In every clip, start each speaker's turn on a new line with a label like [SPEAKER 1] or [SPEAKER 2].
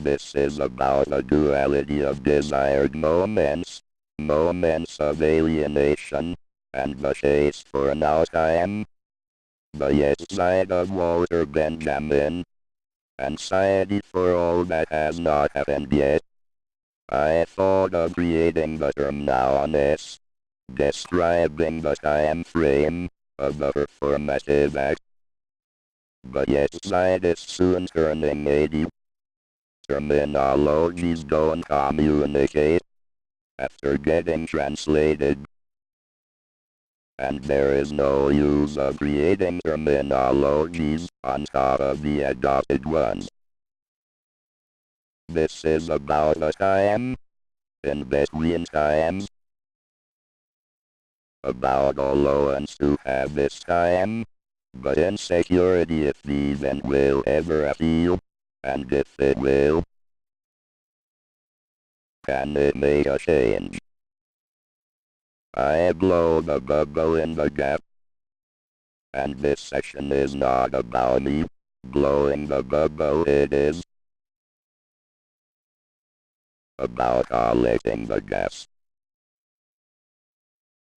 [SPEAKER 1] This is about the duality of desired moments, moments of alienation, and the chase for now time. The yes side of Walter Benjamin. Anxiety for all that has not happened yet. I thought of creating the term nowness, describing the time frame of the performative act. But yes side is soon turning 80. Terminologies don't communicate after getting translated. And there is no use of creating terminologies on top of the adopted ones. This is about a time, in between times, about allowance to have this time, but insecurity if the event will ever appeal, and if it will, can it make a change? I blow the bubble in the gap. And this section is not about me blowing the bubble, it is about collecting the gas.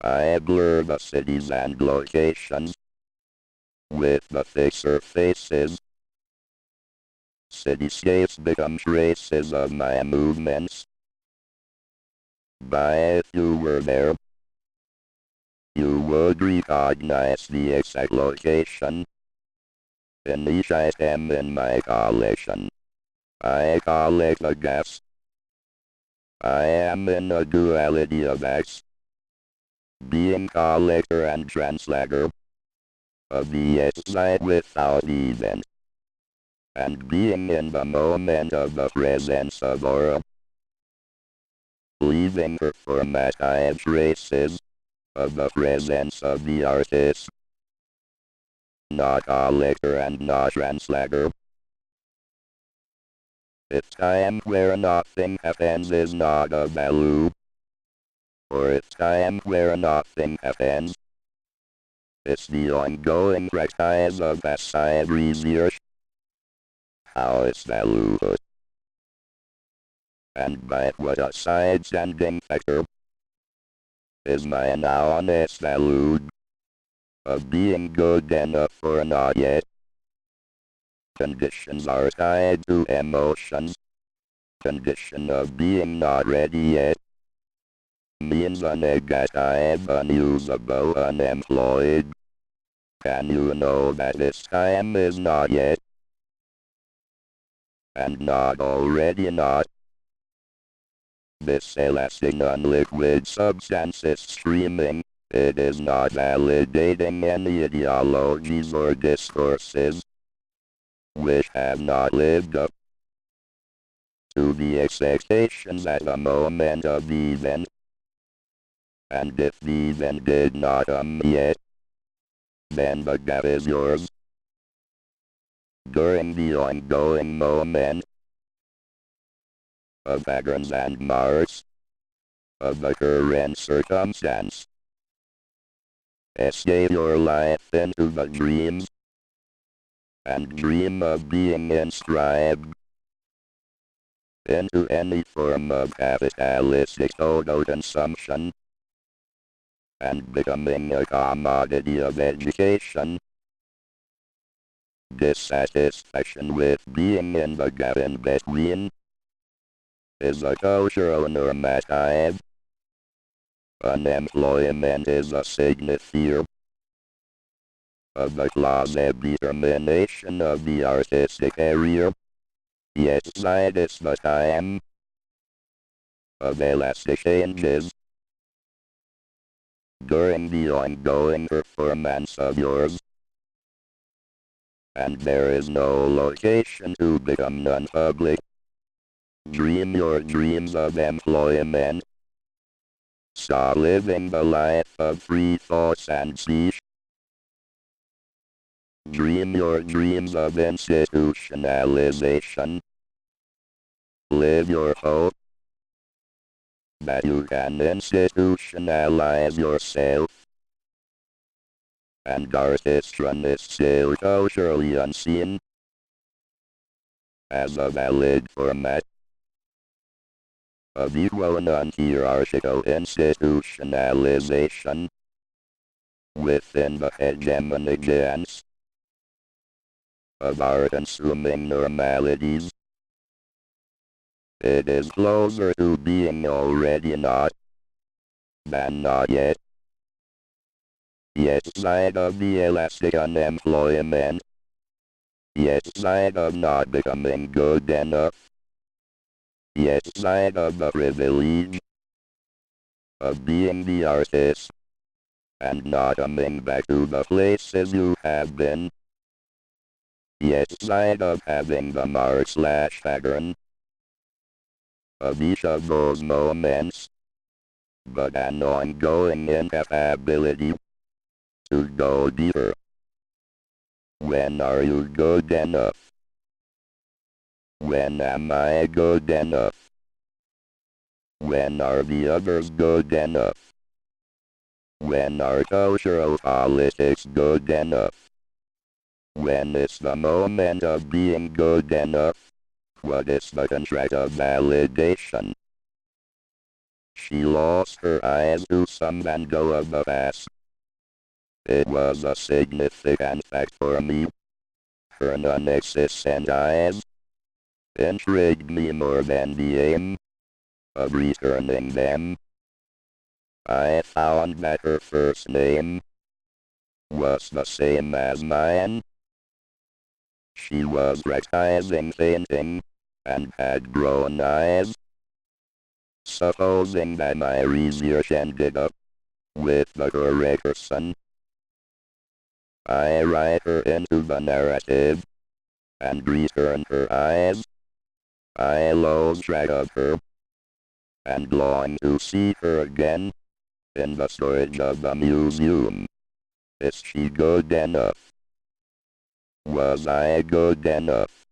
[SPEAKER 1] I blur the cities and locations with the fixer faces. Cityscapes become traces of my movements. But if you were there, you would recognize the exact location in each item in my collection. I collect the gas. I am in a duality of acts, being collector and translator of the excite without event, and being in the moment of the presence of aura, leaving performative traces of the presence of the artist, not collector and not translator. If time where nothing happens is not of value, or if time where nothing happens, it's the ongoing practice of passive research, how it's valued, and by what a side-standing factor is my now honest valued of being good enough or not yet. Conditions are tied to emotions. Condition of being not ready yet means a negative, unusable, unemployed. Can you know that this time is not yet? And not already not. This elastic non-liquid substance is streaming. It is not validating any ideologies or discourses which have not lived up to the expectations at the moment of the event. And if the event did not come yet, then the gap is yours. During the ongoing moment of patterns and marks of the current circumstance, escape your life into the dreams, and dream of being inscribed into any form of capitalistic total consumption, and becoming a commodity of education. Dissatisfaction with being in the gap in between is a cultural normative. Unemployment is a signifier of the closet determination of the artistic career. Yet that is the time of elastic changes. During the ongoing performance of yours, and there is no location to become non-public. Dream your dreams of employment. Start living the life of free thoughts and speech. Dream your dreams of institutionalization. Live your hope that you can institutionalize yourself. And artistry is still culturally unseen. as a valid format of equal non-hierarchical institutionalization within the hegemonic dance of our consuming normalities. It is closer to being already not than not yet. Yet side of the elastic unemployment. Yet side of not becoming good enough. Yet side of the privilege of being the artist and not coming back to the places you have been. Yet side of having the mark/pattern of each of those moments, but an ongoing incapability to go deeper. When are you good enough? When am I good enough? When are the others good enough? When are cultural politics good enough? When is the moment of being good enough? What is the contract of validation? She lost her eyes to some Van Gogh of the past. It was a significant fact for me. Her non-existent eyes intrigued me more than the aim of returning them. I found that her first name was the same as mine. She was practicing painting and had brown eyes. Supposing that my research ended up with the correct person, I write her into the narrative and return her eyes. I lose track of her and long to see her again in the storage of the museum. Is she good enough? Was I good enough?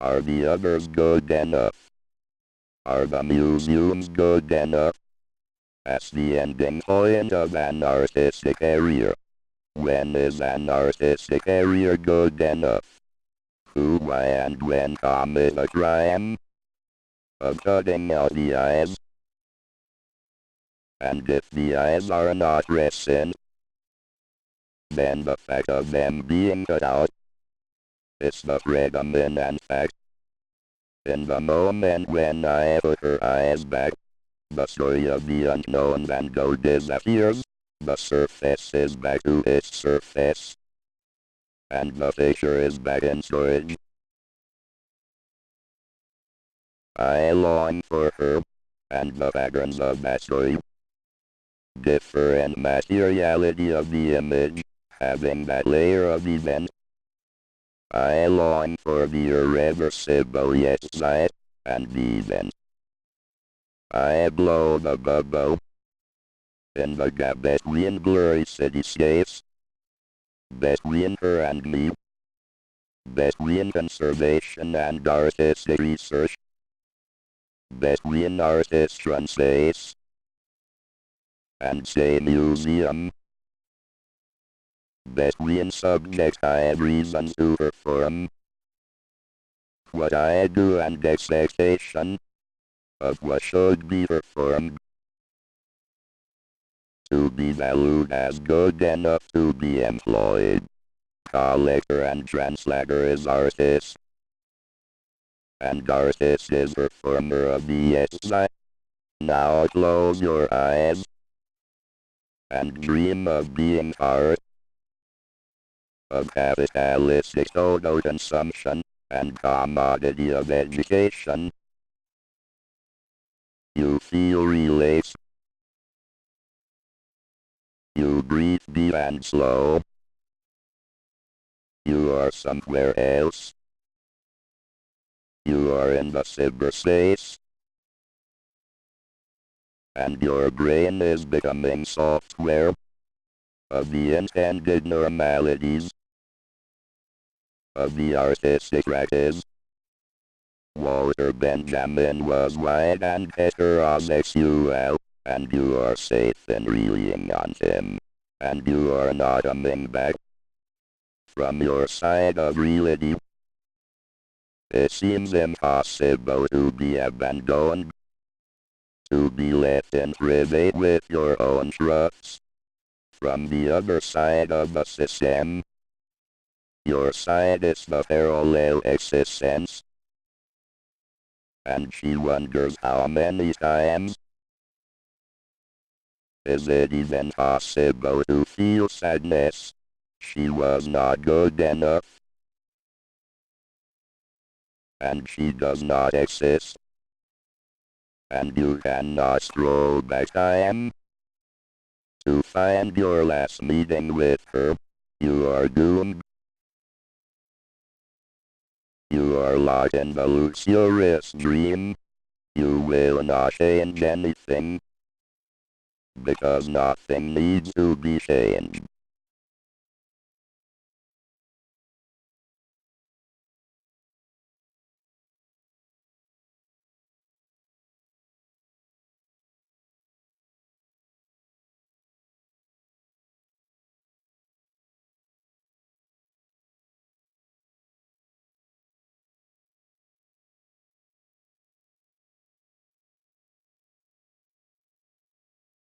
[SPEAKER 1] Are the others good enough? Are the museums good enough? That's the ending point of an artistic career. When is an artistic career good enough? Who, why, and when commit a crime of cutting out the eyes? And if the eyes are not recent, then the fact of them being cut out is the predominant fact. In the moment when I put her eyes back, the story of the unknown Van Gogh disappears. The surface is back to its surface, and the picture is back in storage. I long for her, and the patterns of that story. Different materiality of the image, having that layer of event. I long for the irreversible yet sight, and the event. I blow the bubble in the gap between blurry cityscapes, between her and me, between conservation and artistic research, between artistry space and say museum, between subject I have reason to perform what I do and expectation of what should be performed. To be valued as good enough to be employed. Collector and translator is artist, and artist is performer of the exile. Now close your eyes and dream of being part of capitalistic total consumption and commodity of education. You feel relaxed. You breathe deep and slow. You are somewhere else. You are in the cyberspace. And your brain is becoming software of the intended normalities of the artistic practice. Walter Benjamin was white and heterosexual, and you are safe in relying on him, and you are not coming back from your side of reality. It seems impossible to be abandoned, to be left in private with your own truths. From the other side of the system, your side is the parallel existence. And she wonders how many times is it even possible to feel sadness? She was not good enough, and she does not exist. And you cannot scroll back time to find your last meeting with her. You are doomed. You are locked in the luxurious dream. You will not change anything, because nothing needs to be changed.